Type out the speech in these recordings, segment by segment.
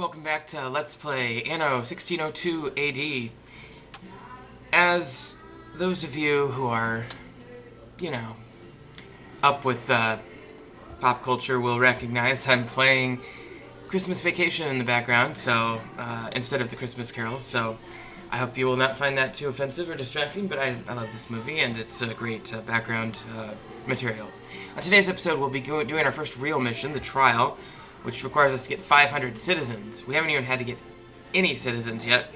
welcome back to Let's Play Anno 1602 AD. As those of you who are, up with pop culture will recognize, I'm playing Christmas Vacation in the background, so instead of the Christmas carols, so I hope you will not find that too offensive or distracting, but I love this movie, and it's a great background material. On today's episode, we'll be doing our first real mission, the trial, which requires us to get 500 citizens. We haven't even had to get any citizens yet,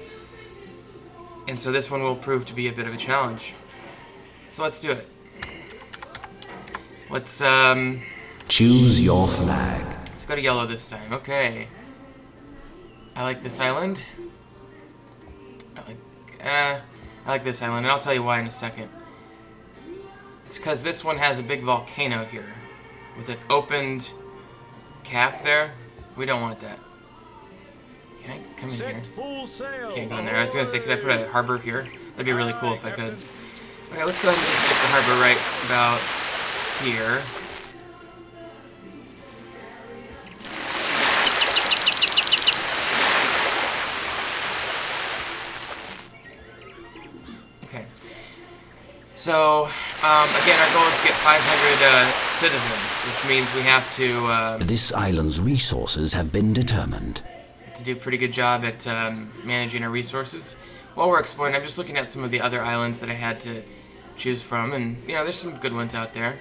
and so this one will prove to be a bit of a challenge. So let's do it. Let's choose your flag. Let's go to yellow this time. Okay. I like this island. I like this island, and I'll tell you why in a second. It's because this one has a big volcano here with an opened cap there. We don't want that. Can I come in here? Can't go in there. I was gonna say, could I put a harbor here? That'd be really cool if I could. Okay, let's go ahead and stick the harbor right about here. Okay. So, again, our goal is to get 500 citizens, which means we have to... this island's resources have been determined. To do a pretty good job at managing our resources. While we're exploring, I'm just looking at some of the other islands that I had to choose from, and, there's some good ones out there.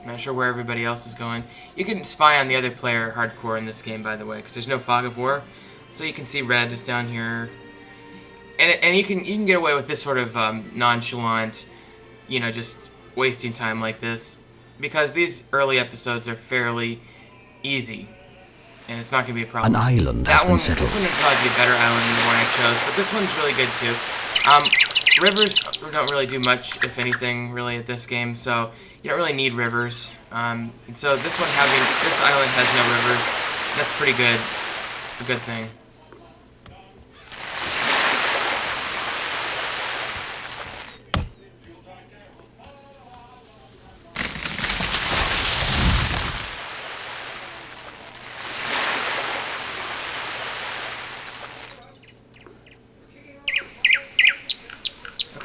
I'm not sure where everybody else is going. You can spy on the other player hardcore in this game, by the way, because there's no fog of war, so you can see red is down here. And you can get away with this sort of nonchalant, just wasting time like this, because these early episodes are fairly easy, and it's not going to be a problem. An island has been settled. This one would probably be a better island than the one I chose, but this one's really good too. Rivers don't really do much, if anything, really at this game, so you don't really need rivers. And so this island has no rivers. That's pretty good, a good thing.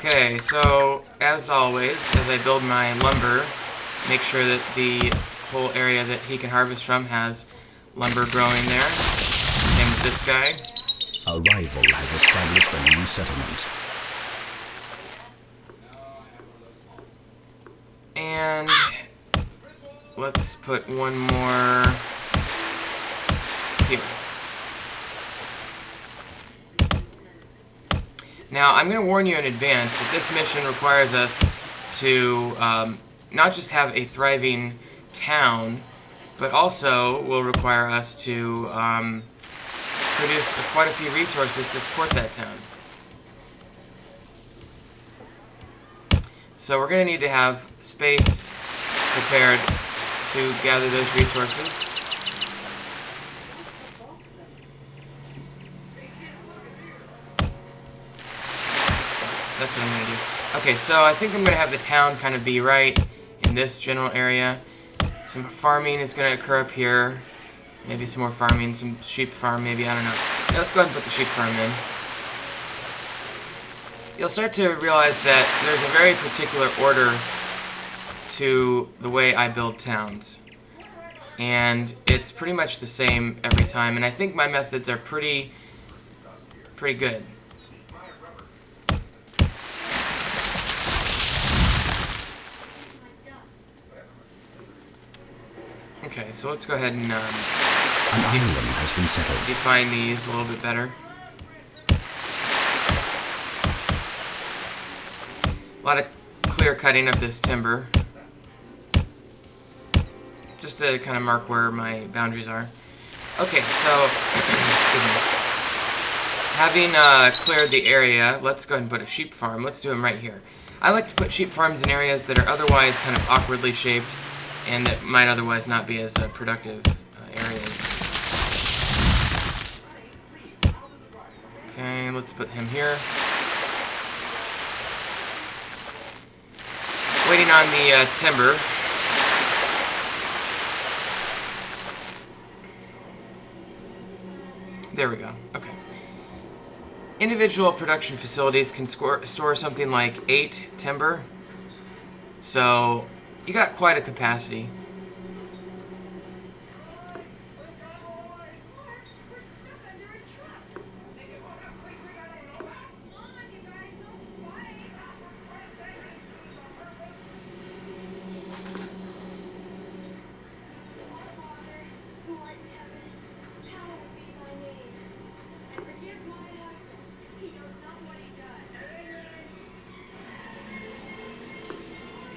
Okay, so as always, as I build my lumber, make sure that the whole area that he can harvest from has lumber growing there. Same with this guy. A rival has established a new settlement. And let's put one more here. Now, I'm going to warn you in advance that this mission requires us to not just have a thriving town, but also will require us to produce quite a few resources to support that town. So we're going to need to have space prepared to gather those resources. That's what I'm going to do. Okay, so I think I'm going to have the town kind of be right in this general area. Some farming is going to occur up here. Maybe some more farming, some sheep farm maybe, I don't know. Now let's go ahead and put the sheep farm in. You'll start to realize that there's a very particular order to the way I build towns. And it's pretty much the same every time, and I think my methods are pretty good. Okay, so let's go ahead and an island has been settled. Define these a little bit better. A lot of clear cutting of this timber, just to kind of mark where my boundaries are. Okay, so excuse me. Having cleared the area, let's go ahead and put a sheep farm. Let's do them right here. I like to put sheep farms in areas that are otherwise kind of awkwardly shaped, and that might otherwise not be as productive areas. Okay, let's put him here. Waiting on the timber. There we go. Okay. Individual production facilities can store something like 8 timber. So you got quite a capacity.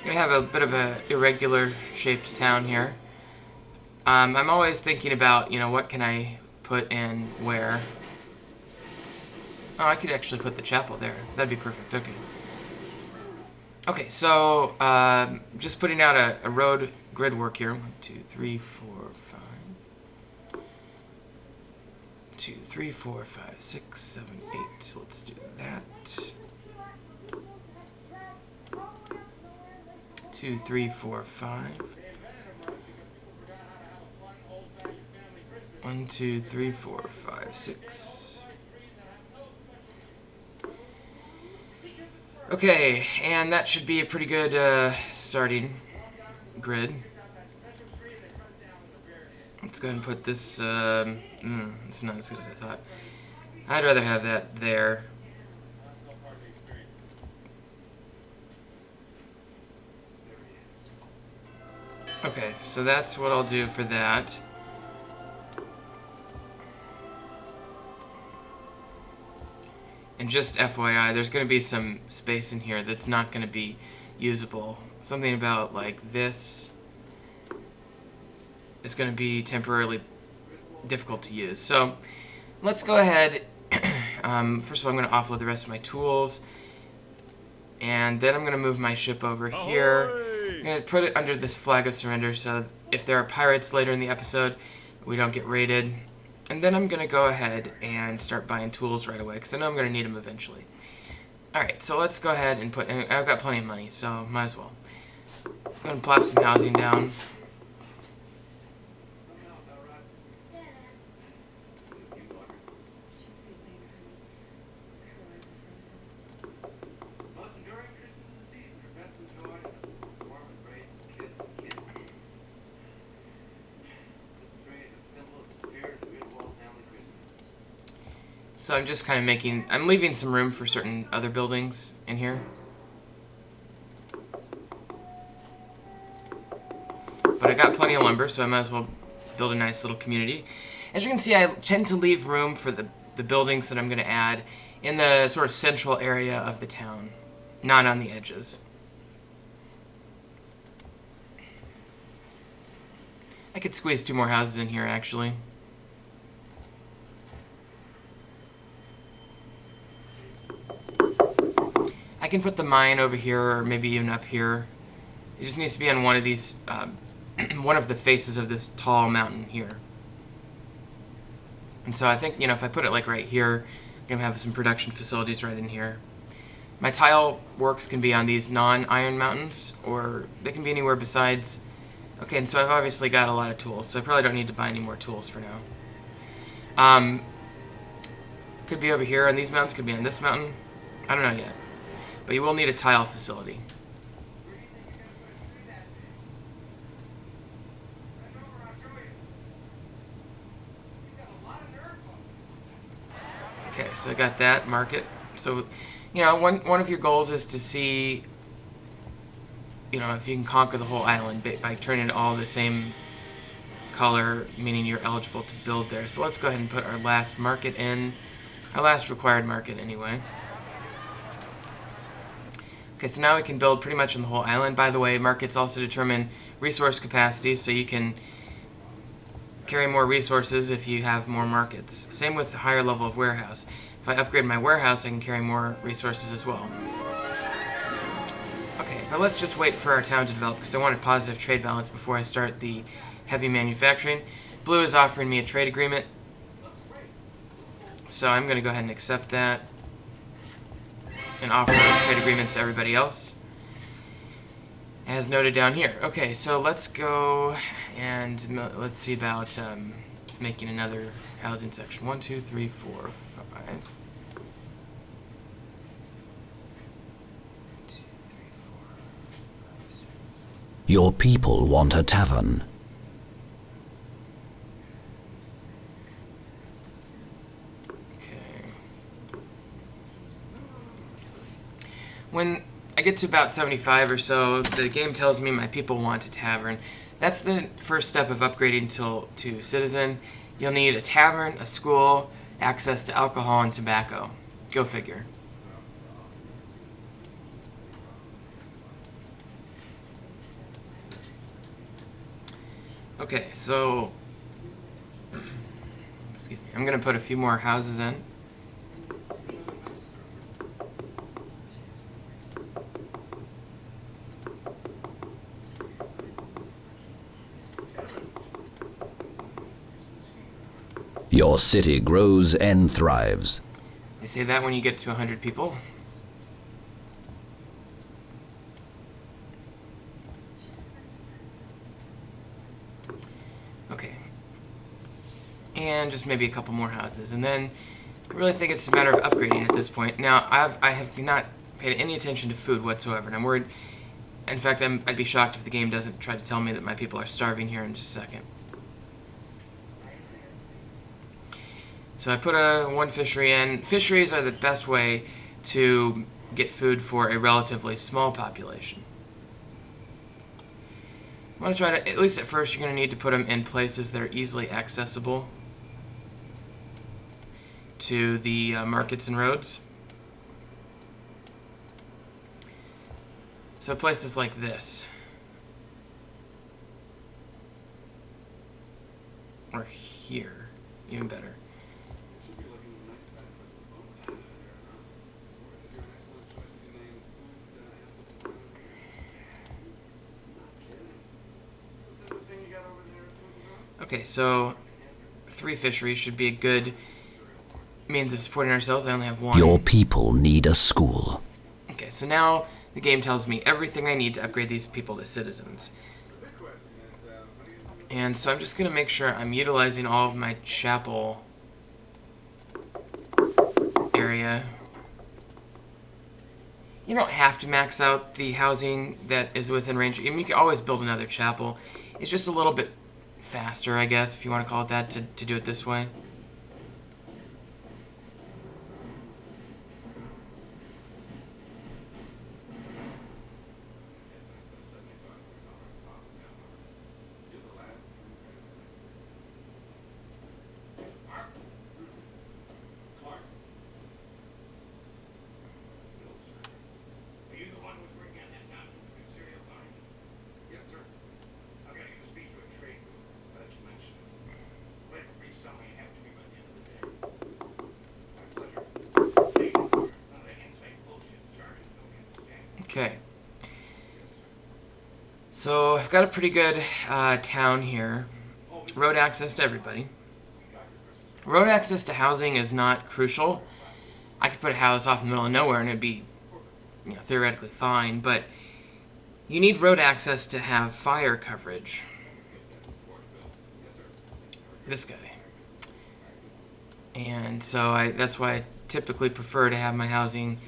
We have a bit of a irregular shaped town here. I'm always thinking about, what can I put in where. Oh, I could actually put the chapel there. That'd be perfect. Okay. Okay, so just putting out a road grid work here. 1, 2, 3, 4, 5. 2, 3, 4, 5, 6, 7, 8. So let's do that. 2, 3, 4, 5. 1, 2, 3, 4, 5, 6. Okay, and that should be a pretty good starting grid. Let's go ahead and put this. It's not as good as I thought. I'd rather have that there. Okay, so that's what I'll do for that. And just FYI, there's going to be some space in here that's not going to be usable. Something about like this is going to be temporarily difficult to use. So let's go ahead. First of all, I'm going to offload the rest of my tools. And then I'm going to move my ship over here. I'm going to put it under this flag of surrender so if there are pirates later in the episode, we don't get raided. And then I'm going to go ahead and start buying tools right away, because I know I'm going to need them eventually. Alright, so let's go ahead and put... And I've got plenty of money, so might as well. I'm going to plop some housing down. So I'm just kind of making... I'm leaving some room for certain other buildings in here. But I got plenty of lumber, so I might as well build a nice little community. As you can see, I tend to leave room for the buildings that I'm going to add in the sort of central area of the town, not on the edges. I could squeeze 2 more houses in here, actually. I can put the mine over here, or maybe even up here. It just needs to be on one of these, one of the faces of this tall mountain here. And so I think, if I put it like right here, I'm going to have some production facilities right in here. My tile works can be on these non-iron mountains, or they can be anywhere besides. Okay, and so I've obviously got a lot of tools, so I probably don't need to buy any more tools for now. Could be over here on these mountains, could be on this mountain. I don't know yet. But you will need a tile facility. Okay, so I got that market. So, one of your goals is to see, if you can conquer the whole island by turning it all the same color, meaning you're eligible to build there. So let's go ahead and put our last market in. Our last required market, anyway. Okay, so now we can build pretty much on the whole island. By the way, markets also determine resource capacity, so you can carry more resources if you have more markets. Same with the higher level of warehouse. If I upgrade my warehouse, I can carry more resources as well. Okay, but let's just wait for our town to develop, because I want a positive trade balance before I start the heavy manufacturing. Blue is offering me a trade agreement, so I'm going to go ahead and accept that and offer trade agreements to everybody else, as noted down here. Okay, so let's go and let's see about making another Housing section. 1, 2, 3, 4, 5. 2, 3, 4, 5, 6. Your people want a tavern. Okay. When I get to about 75 or so, the game tells me my people want a tavern. That's the first step of upgrading to citizen. You'll need a tavern, a school, access to alcohol and tobacco. Go figure. Okay, so excuse me. I'm gonna put a few more houses in. Your city grows and thrives. They say that when you get to 100 people. Okay. And just maybe a couple more houses. And then I really think it's a matter of upgrading at this point. Now, I have not paid any attention to food whatsoever, and I'm worried. In fact, I'd be shocked if the game doesn't try to tell me that my people are starving here in just a second. So I put one fishery in. Fisheries are the best way to get food for a relatively small population. I want to try to, at least at first, you're going to need to put them in places that are easily accessible to the markets and roads. So places like this. Or here, even better. Okay, so 3 fisheries should be a good means of supporting ourselves. I only have 1. Your people need a school. Okay, so now the game tells me everything I need to upgrade these people to citizens. And so I'm just going to make sure I'm utilizing all of my chapel area. You don't have to max out the housing that is within range. I mean, you can always build another chapel. It's just a little bit faster, I guess, if you want to call it that, to do it this way. Okay. So I've got a pretty good town here. Road access to everybody. Road access to housing is not crucial. I could put a house off in the middle of nowhere and it'd be, theoretically fine, but you need road access to have fire coverage. This guy. And so that's why I typically prefer to have my housing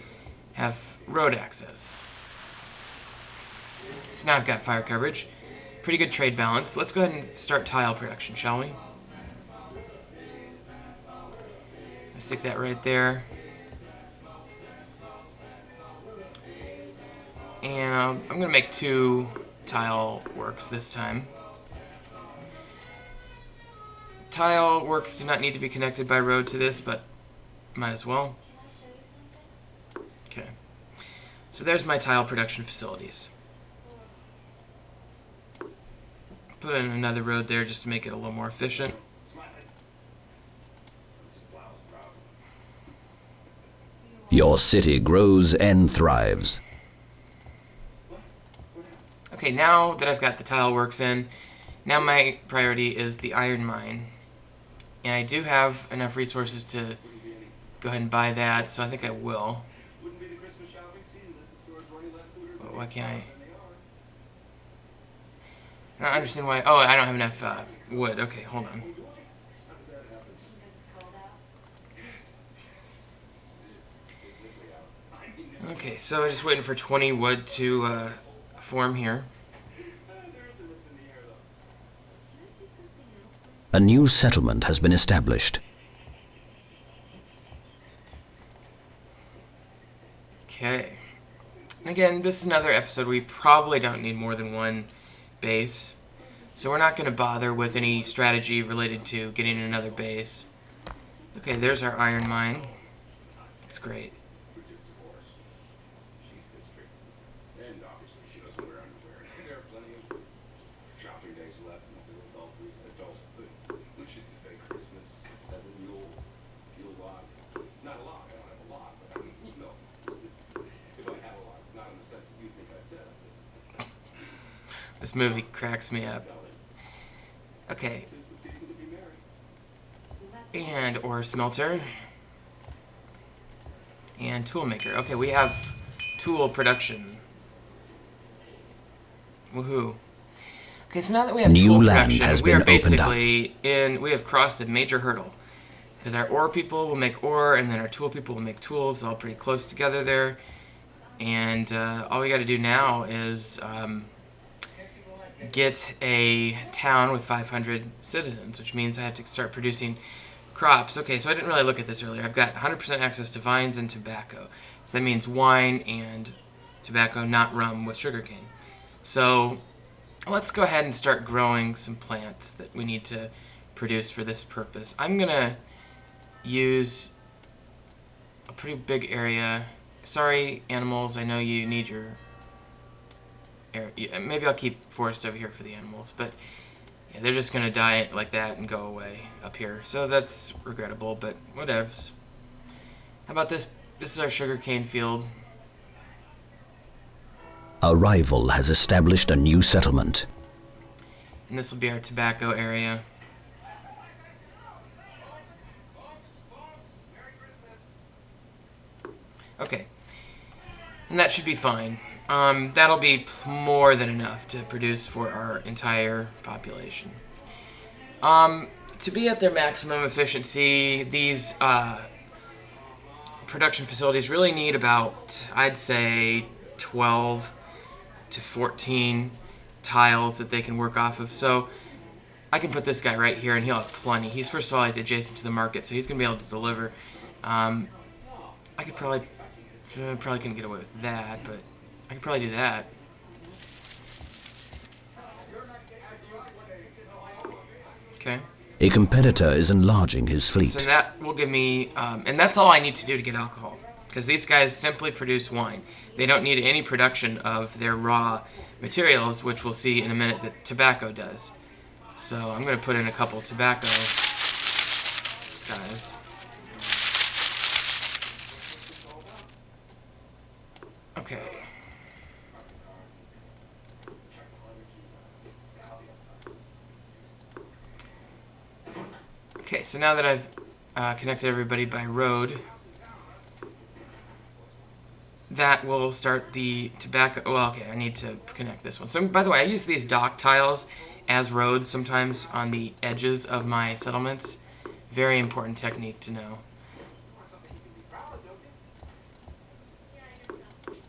have road access. So now I've got fire coverage. Pretty good trade balance. Let's go ahead and start tile production, shall we? Let's stick that right there. And I'm going to make 2 tile works this time. Tile works do not need to be connected by road to this, but might as well. Okay. So there's my tile production facilities. Put in another road there just to make it a little more efficient. Your city grows and thrives. Okay, now that I've got the tile works in, now my priority is the iron mine. And I do have enough resources to go ahead and buy that, so I think I will. Why can't I? I don't understand why. Oh, I don't have enough wood. Okay, hold on. Okay, so I'm just waiting for 20 wood to form here. A new settlement has been established. Okay. Again, this is another episode where we probably don't need more than one base. So we're not going to bother with any strategy related to getting another base. Okay, there's our iron mine. That's great. This movie cracks me up. Okay. And ore smelter. And tool maker. Okay, we have tool production. Woohoo. Okay, so now that we have New tool land production, has we been are opened basically we have crossed a major hurdle. Because our ore people will make ore, and then our tool people will make tools, all pretty close together there. And all we got to do now is get a town with 500 citizens, which means I have to start producing crops. Okay, so I didn't really look at this earlier. I've got 100% access to vines and tobacco. So that means wine and tobacco, not rum with sugarcane. So let's go ahead and start growing some plants that we need to produce for this purpose. I'm going to use a pretty big area. Sorry, animals, I know you need your area. Maybe I'll keep forest over here for the animals, but yeah, they're just going to die like that and go away up here. So that's regrettable, but whatevs. How about this? This is our sugarcane field. A rival has established a new settlement. And this will be our tobacco area. Okay. And that should be fine. That'll be more than enough to produce for our entire population. To be at their maximum efficiency, these production facilities really need about, I'd say, 12 to 14 tiles that they can work off of. So I can put this guy right here, and he'll have plenty. First of all, he's adjacent to the market, so he's going to be able to deliver. I could probably couldn't get away with that, but I could probably do that. Okay. A competitor is enlarging his fleet. So that will give me, and that's all I need to do to get alcohol, because these guys simply produce wine. They don't need any production of their raw materials, which we'll see in a minute that tobacco does. So I'm going to put in a couple tobacco guys. Okay. Okay, so now that I've connected everybody by road, that will start the tobacco. Well, okay, I need to connect this one. So, by the way, I use these dock tiles as roads sometimes on the edges of my settlements. Very important technique to know.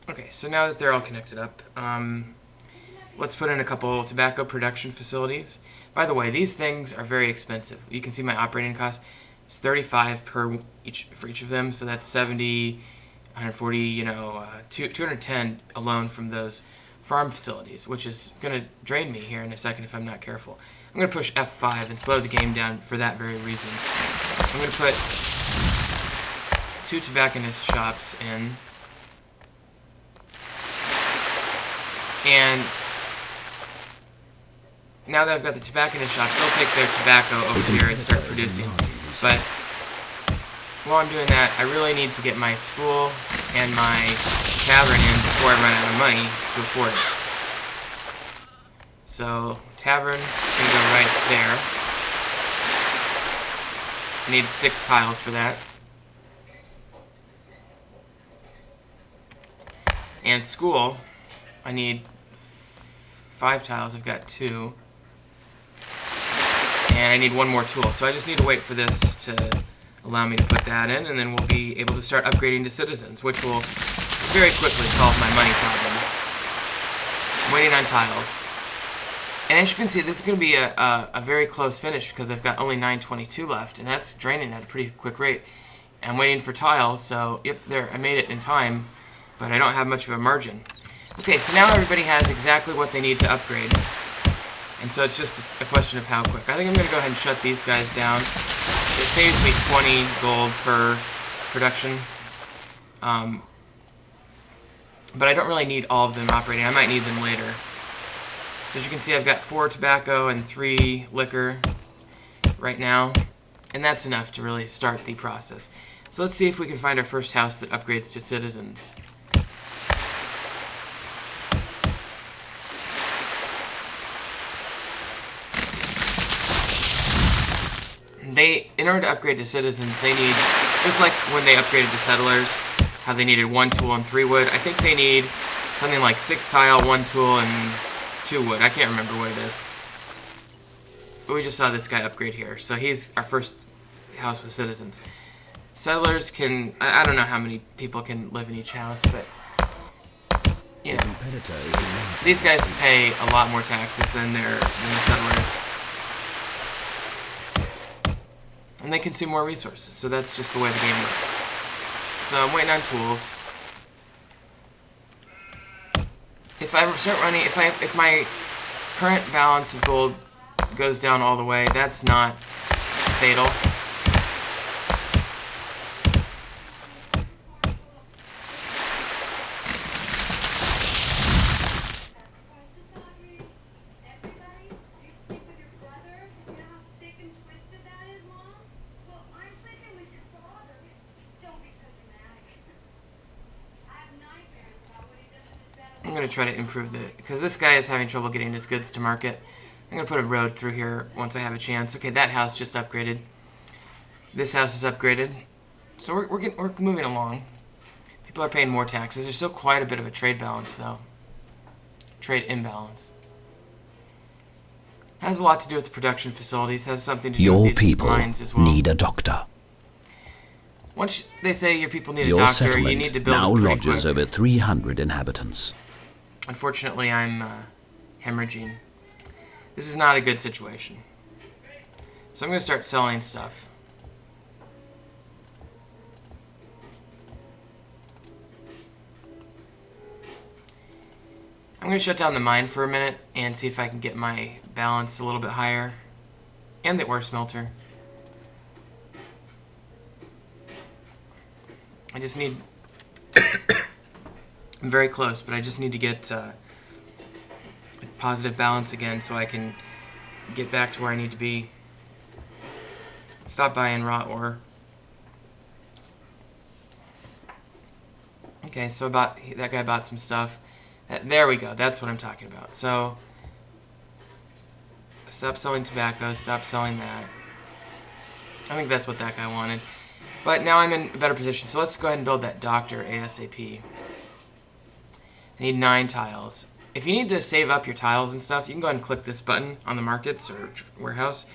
Okay, so now that they're all connected up, let's put in a couple tobacco production facilities. By the way, these things are very expensive. You can see my operating cost. It's 35 for each of them, so that's 70, 140, 210 alone from those farm facilities, which is going to drain me here in a second if I'm not careful. I'm going to push F5 and slow the game down for that very reason. I'm going to put 2 tobacconist shops in. And now that I've got the tobacconist shops, they'll take their tobacco over here and start producing. But while I'm doing that, I really need to get my school and my tavern in before I run out of money to afford it. So, tavern is going to go right there. I need 6 tiles for that. And school, I need 5 tiles. I've got 2. And I need 1 more tool. So I just need to wait for this to allow me to put that in, and then we'll be able to start upgrading to citizens, which will very quickly solve my money problems. I'm waiting on tiles. And as you can see, this is going to be a very close finish because I've got only 922 left, and that's draining at a pretty quick rate. I'm waiting for tiles, so yep, there, I made it in time, but I don't have much of a margin. Okay, so now everybody has exactly what they need to upgrade. And so it's just a question of how quick. I think I'm going to go ahead and shut these guys down. It saves me 20 gold per production. But I don't really need all of them operating. I might need them later. So as you can see, I've got 4 tobacco and 3 liquor right now. And that's enough to really start the process. So let's see if we can find our first house that upgrades to citizens. In order to upgrade to citizens, they need, just like when they upgraded to settlers, how they needed 1 tool and 3 wood, I think they need something like 6 tile, 1 tool, and 2 wood. I can't remember what it is. But we just saw this guy upgrade here. So he's our first house with citizens. Settlers can, I don't know how many people can live in each house, but, you know, these guys pay a lot more taxes than the settlers. And they consume more resources, so that's just the way the game works. So I'm waiting on tools. If I start running, if my current balance of gold goes down all the way, that's not fatal. I'm going to try to improve because this guy is having trouble getting his goods to market. I'm going to put a road through here once I have a chance. Okay, that house just upgraded. This house is upgraded. So we're moving along. People are paying more taxes. There's still quite a bit of a trade balance, though. Trade imbalance. Has a lot to do with the production facilities. Has something to do with these mines as well. Your people need a doctor. Once they say your people need a Your doctor, you need to build now it pretty lodges quick. over 300 inhabitants. Unfortunately, I'm hemorrhaging. This is not a good situation. So I'm going to start selling stuff. I'm going to shut down the mine for a minute and see if I can get my balance a little bit higher. And the ore smelter. I just need... I'm very close, but I just need to get a positive balance again so I can get back to where I need to be. Stop buying raw ore. Okay, so that guy bought some stuff. There we go, that's what I'm talking about. So, stop selling tobacco, stop selling that. I think that's what that guy wanted. But now I'm in a better position, so let's go ahead and build that doctor ASAP. I need 9 tiles. If you need to save up your tiles and stuff, you can go ahead and click this button on the markets or warehouse.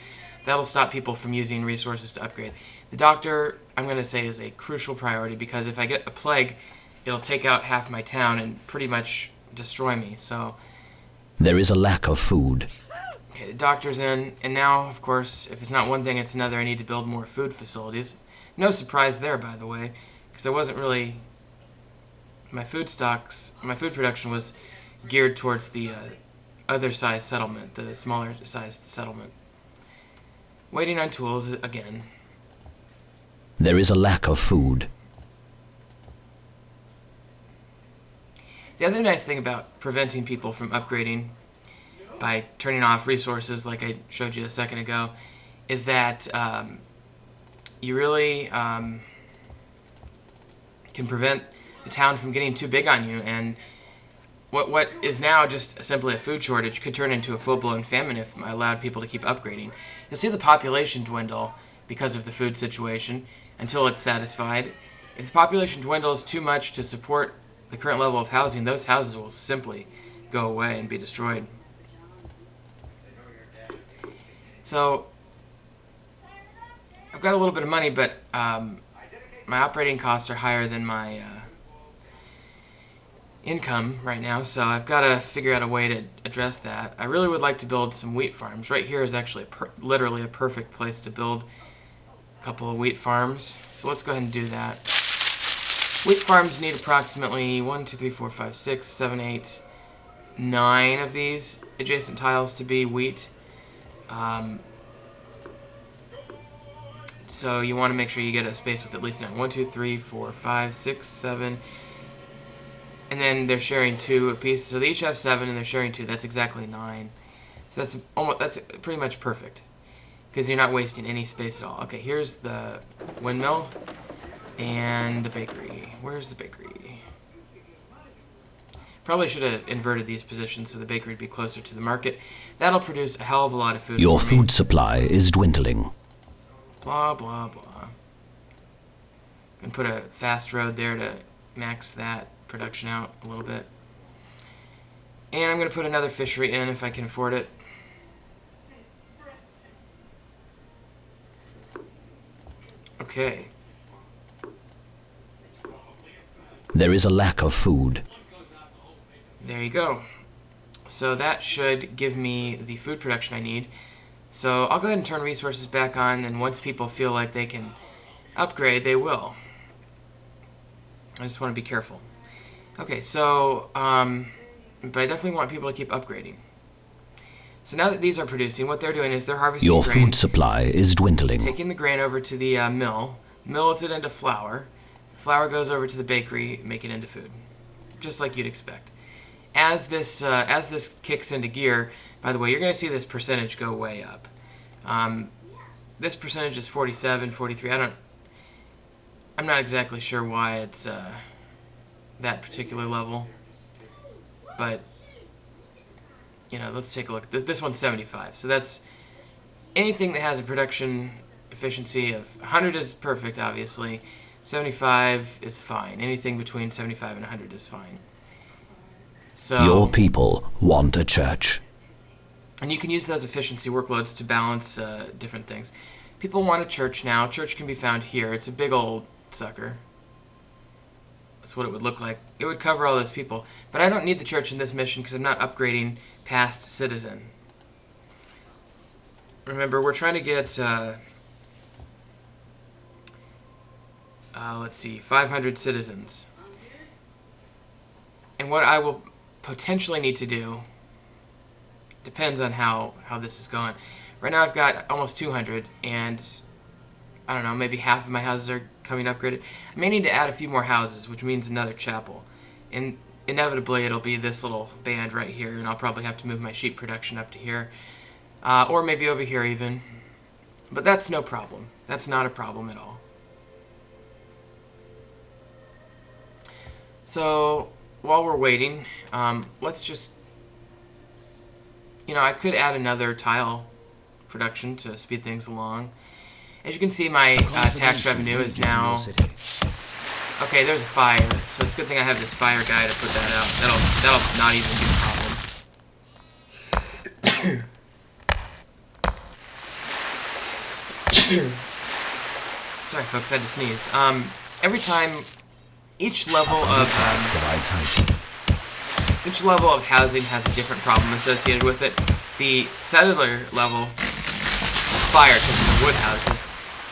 That'll stop people from using resources to upgrade. The doctor, I'm going to say, is a crucial priority because if I get a plague, it'll take out half my town and pretty much destroy me. So There is a lack of food. okay, the doctor's in, and now, of course, if it's not one thing, it's another. I need to build more food facilities. No surprise there, by the way, because I wasn't really... My food production was geared towards the other size settlement, the smaller sized settlement. Waiting on tools again. There is a lack of food. The other nice thing about preventing people from upgrading by turning off resources like I showed you a second ago is that you really can prevent the town from getting too big on you, and what is now just simply a food shortage could turn into a full-blown famine if I allowed people to keep upgrading. You'll see the population dwindle because of the food situation until it's satisfied. If the population dwindles too much to support the current level of housing, those houses will simply go away and be destroyed. So I've got a little bit of money, but my operating costs are higher than my income right now, so I've got to figure out a way to address that. I really would like to build some wheat farms. Right here is actually literally a perfect place to build a couple of wheat farms. So let's go ahead and do that. Wheat farms need approximately 1, 2, 3, 4, 5, 6, 7, 8, 9 of these adjacent tiles to be wheat. So you want to make sure you get a space with at least 9. 1, 2, 3, 4, 5, 6, 7. And then they're sharing 2 apiece. So they each have 7 and they're sharing 2. That's exactly 9. So that's pretty much perfect. Because you're not wasting any space at all. Okay, here's the windmill and the bakery. Where's the bakery? Probably should have inverted these positions so the bakery would be closer to the market. That'll produce a hell of a lot of food Your for me. food supply is dwindling. Blah, blah, blah. And put a fast road there to max that production out a little bit. And I'm going to put another fishery in if I can afford it. Okay. There is a lack of food. There you go. So that should give me the food production I need. So I'll go ahead and turn resources back on, and once people feel like they can upgrade, they will. I just want to be careful. Okay, so, but I definitely want people to keep upgrading. So now that these are producing, what they're doing is they're harvesting Your grain, food supply is dwindling. taking the grain over to the mill, mills it into flour, flour goes over to the bakery, make it into food, just like you'd expect. As this kicks into gear, by the way, you're going to see this percentage go way up. This percentage is 47, 43. I'm not exactly sure why it's that particular level, but you know, let's take a look. This one's 75, so that's anything that has a production efficiency of 100 is perfect, obviously. 75 is fine. Anything between 75 and 100 is fine. So, Your people want a church. and you can use those efficiency workloads to balance different things. People want a church now. Church can be found here. It's a big old sucker. That's what it would look like. It would cover all those people. But I don't need the church in this mission because I'm not upgrading past citizen. Remember, we're trying to get, let's see, 500 citizens. And what I will potentially need to do depends on how this is going. Right now I've got almost 200, and I don't know, maybe half of my houses are coming upgraded. I may need to add a few more houses, which means another chapel. And inevitably it'll be this little band right here, and I'll probably have to move my sheep production up to here. Or maybe over here even. But that's no problem. That's not a problem at all. So, while we're waiting, let's just... You know, I could add another tile production to speed things along. As you can see, my tax revenue is now... Okay, there's a fire, so it's a good thing I have this fire guy to put that out. That'll not even be a problem. Sorry, folks, I had to sneeze. Every time, each level of housing has a different problem associated with it. The settler level is fire because of the wood houses.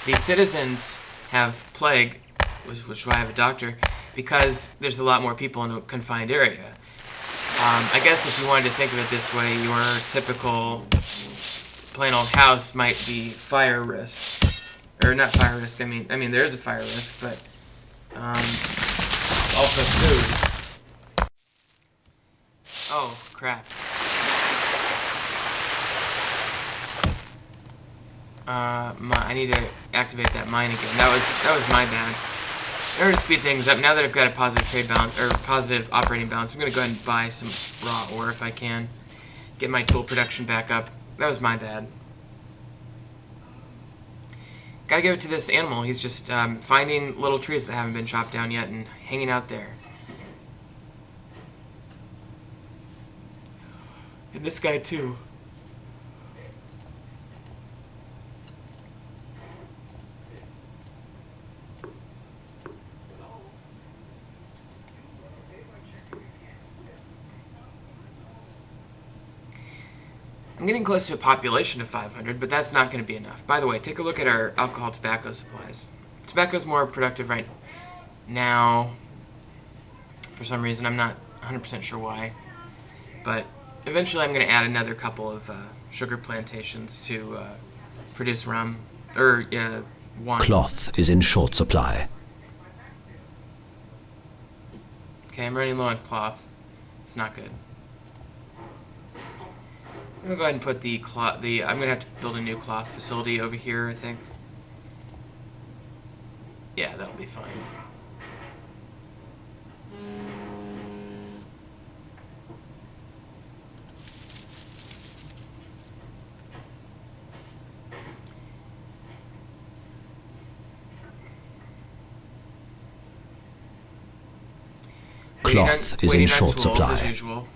The citizens have plague, which is why I have a doctor, because there's a lot more people in a confined area. I guess if you wanted to think of it this way, your typical plain old house might be fire risk. Or not fire risk, I mean there is a fire risk, but also food. Oh, crap. I need to activate that mine again. That was my bad. In order to speed things up, now that I've got a positive trade balance, or positive operating balance, I'm going to go ahead and buy some raw ore if I can. Get my tool production back up. That was my bad. Gotta give it to this animal. He's just finding little trees that haven't been chopped down yet and hanging out there. And this guy too. getting close to a population of 500, but that's not going to be enough. By the way, take a look at our alcohol tobacco supplies. Tobacco's more productive right now. For some reason, I'm not 100% sure why. But eventually I'm going to add another couple of sugar plantations to produce rum, or wine. Cloth is in short supply. Okay, I'm running low on cloth. It's not good. I'm going to go ahead and put the cloth, I'm going to have to build a new cloth facility over here, I think. Yeah, that'll be fine. Cloth is in short tools, supply. as usual.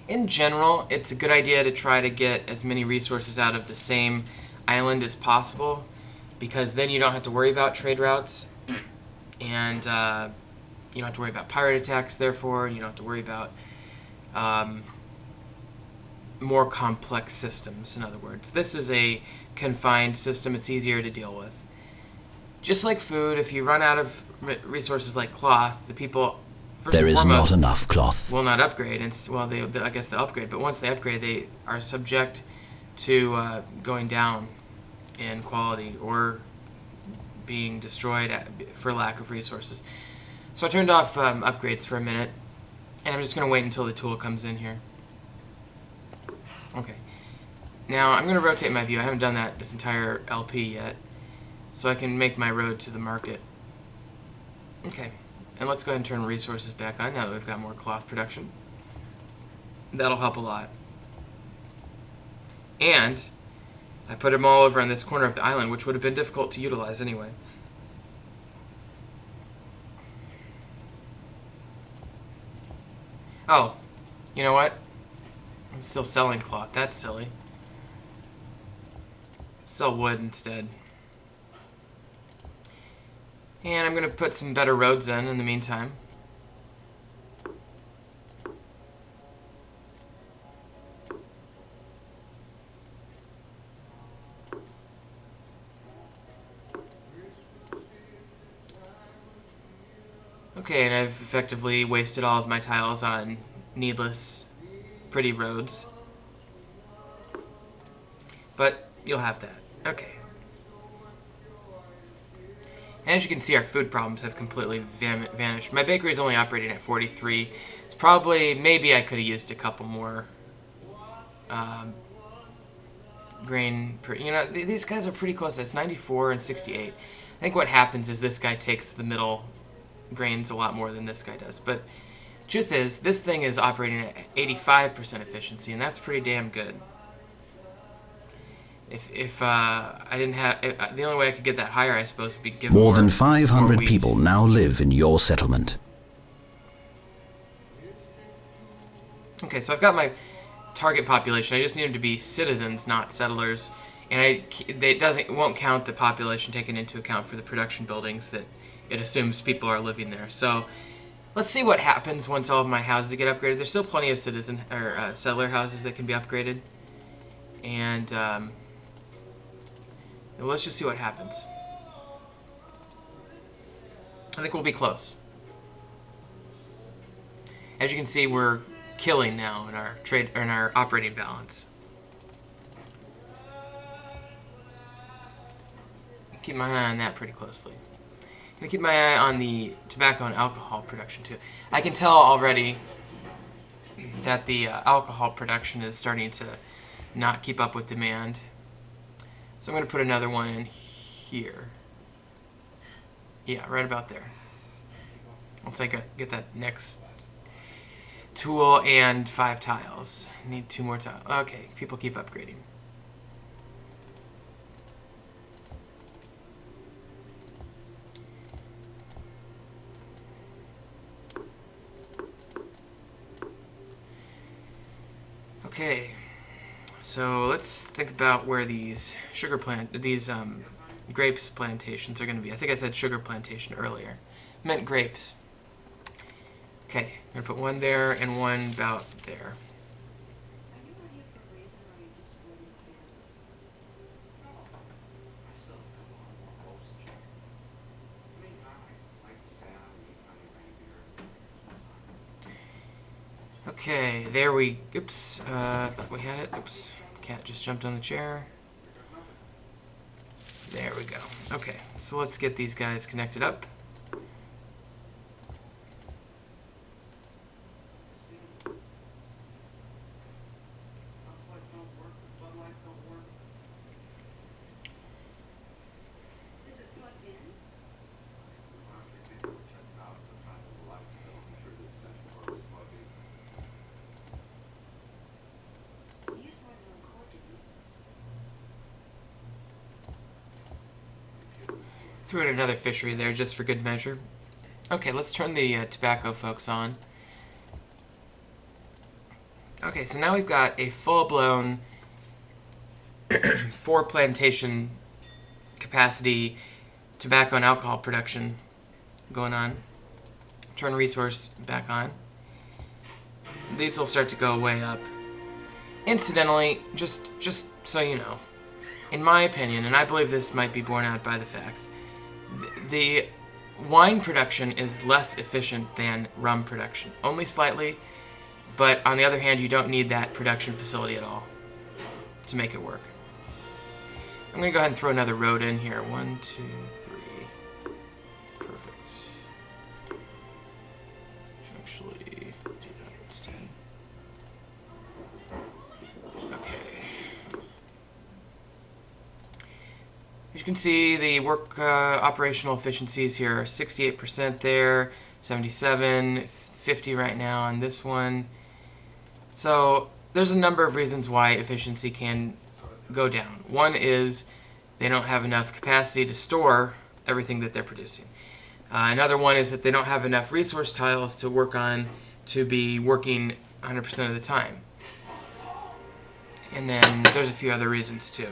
In general, it's a good idea to try to get as many resources out of the same island as possible, because then you don't have to worry about trade routes, and you don't have to worry about pirate attacks, therefore, you don't have to worry about more complex systems, in other words. This is a confined system, it's easier to deal with. Just like food, if you run out of resources like cloth, the people, first There and is foremost, not enough cloth. will not upgrade. And well, I guess they'll upgrade, but once they upgrade, they are subject to going down in quality or being destroyed for lack of resources. So I turned off upgrades for a minute, and I'm just going to wait until the tool comes in here. Okay. Now I'm going to rotate my view. I haven't done that this entire LP yet, so I can make my road to the market. Okay, and let's go ahead and turn resources back on now that we've got more cloth production. That'll help a lot. And I put them all over on this corner of the island, which would have been difficult to utilize anyway. Oh, you know what? I'm still selling cloth. That's silly. Sell wood instead. And I'm going to put some better roads in the meantime. Okay, and I've effectively wasted all of my tiles on needless, pretty roads. But you'll have that. Okay. And as you can see, our food problems have completely vanished. My bakery is only operating at 43. It's probably, maybe I could have used a couple more grain per, you know, these guys are pretty close. It's 94 and 68. I think what happens is this guy takes the middle grains a lot more than this guy does. But truth is, this thing is operating at 85% efficiency, and that's pretty damn good. If I didn't have, the only way I could get that higher, I suppose, would be give More than 500 wheat. people now live in your settlement. Okay, so I've got my target population. I just need them to be citizens, not settlers, and it won't count the population taken into account for the production buildings that it assumes people are living there. So let's see what happens once all of my houses get upgraded. There's still plenty of citizen or settler houses that can be upgraded, and well, let's just see what happens. I think we'll be close. As you can see, we're killing now in our in our operating balance. Keep my eye on that pretty closely. I'm gonna keep my eye on the tobacco and alcohol production too. I can tell already that the alcohol production is starting to not keep up with demand. So I'm going to put another one in here. Yeah, right about there. Once I get that next tool and 5 tiles. Need 2 more tiles. Okay, people keep upgrading. Okay. So let's think about where these grapes plantations are going to be. I think I said sugar plantation earlier. I meant grapes. Okay, I'm going to put one there and one about there. Okay, there we... Oops, I thought we had it. Oops, cat just jumped on the chair. There we go. Okay, so let's get these guys connected up. Threw in another fishery there just for good measure. Okay, let's turn the tobacco folks on. Okay, so now we've got a full-blown 4 plantation capacity tobacco and alcohol production going on. Turn resource back on. These will start to go way up. Incidentally, just so you know, in my opinion, and I believe this might be borne out by the facts, the wine production is less efficient than rum production. Only slightly, but on the other hand, you don't need that production facility at all to make it work. I'm going to go ahead and throw another road in here. 1, 2, 3. Perfect. Actually, do that instead. Okay. As you can see, the work operational efficiencies here are 68% there, 77, 50 right now on this one. So there's a number of reasons why efficiency can go down. One is they don't have enough capacity to store everything that they're producing. Another one is that they don't have enough resource tiles to work on to be working 100% of the time. And then there's a few other reasons too.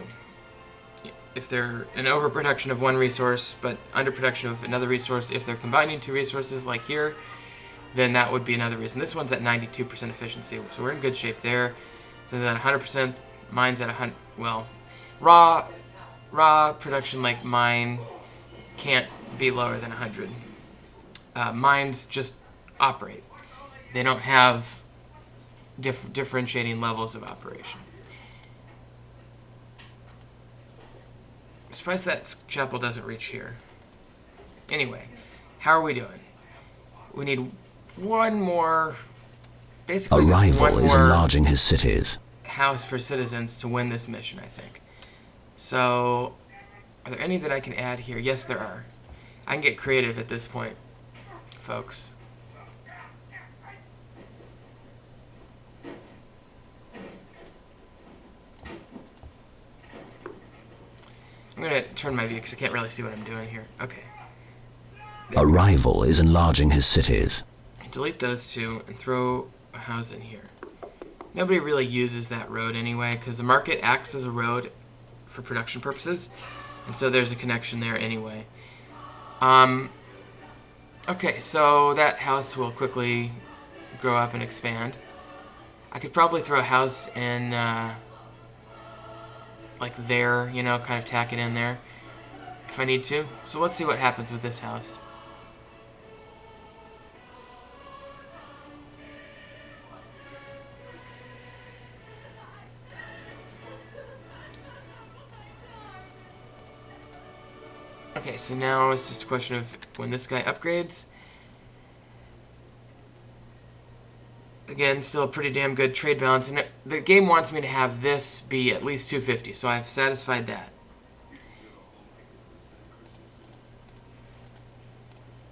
If they're an overproduction of one resource but underproduction of another resource, if they're combining 2 resources like here, then that would be another reason. This one's at 92% efficiency, so we're in good shape there. So it's at 100%, mine's at 100. Well, raw production like mine can't be lower than 100. Mines just operate. They don't have differentiating levels of operation. I'm surprised that chapel doesn't reach here. Anyway, how are we doing? We need one more, basically A just rival one is more enlarging his cities. house for citizens to win this mission, I think. So, are there any that I can add here? Yes, there are. I can get creative at this point, folks. I'm going to turn my view because I can't really see what I'm doing here. Okay. A rival is enlarging his cities. Delete those two and throw a house in here. Nobody really uses that road anyway because the market acts as a road for production purposes, and so there's a connection there anyway. Okay, so that house will quickly grow up and expand. I could probably throw a house in like there, you know, kind of tack it in there if I need to. So let's see what happens with this house. Okay, so now it's just a question of when this guy upgrades. Again, still a pretty damn good trade balance, and the game wants me to have this be at least 250, so I've satisfied that.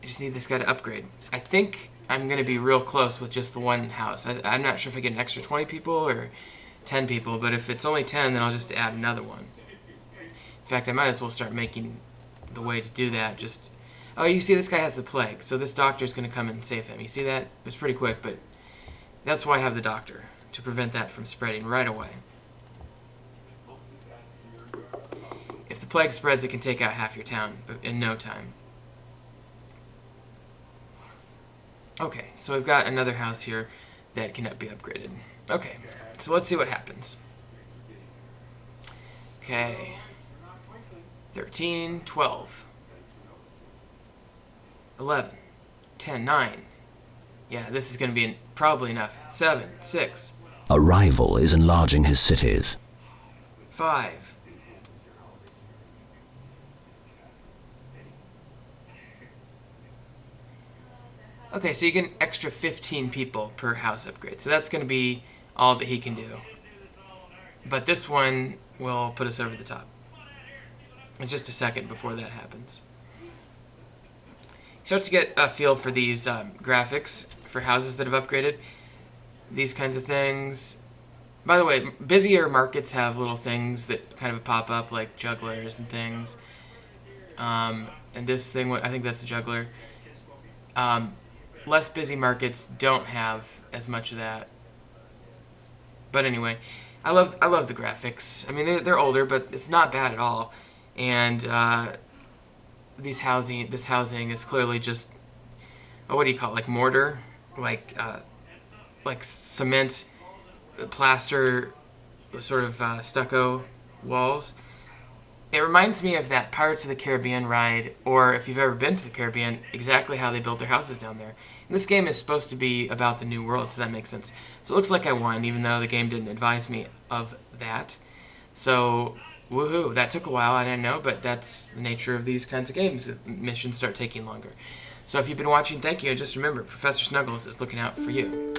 I just need this guy to upgrade. I think I'm going to be real close with just the one house. I'm not sure if I get an extra 20 people or 10 people, but if it's only 10, then I'll just add another one. In fact, I might as well start making the way to do that. Just, oh, you see this guy has the plague, so this doctor's going to come and save him. You see that? It was pretty quick, but that's why I have the doctor, to prevent that from spreading right away. If the plague spreads, it can take out half your town, but in no time. Okay, so we've got another house here that cannot be upgraded. Okay, so let's see what happens. Okay. 13, 12, 11, 10, 9. Yeah, this is going to be probably enough. 7, 6, A rival is enlarging his cities. 5. Okay, so you get an extra 15 people per house upgrade. So that's going to be all that he can do. But this one will put us over the top. In just a second before that happens. Start to get a feel for these graphics for houses that have upgraded. These kinds of things. By the way, busier markets have little things that kind of pop up, like jugglers and things. And this thing, I think that's a juggler. Less busy markets don't have as much of that. But anyway, I love the graphics. I mean, they're older, but it's not bad at all. And this housing is clearly just, what do you call it? Like mortar, like cement, plaster, sort of stucco walls. It reminds me of that Pirates of the Caribbean ride, or if you've ever been to the Caribbean, exactly how they built their houses down there. And this game is supposed to be about the New World, so that makes sense. So it looks like I won, even though the game didn't advise me of that. So, woohoo, that took a while, I didn't know, but that's the nature of these kinds of games. The missions start taking longer. So if you've been watching, thank you, and just remember, Professor Snuggles is looking out for you.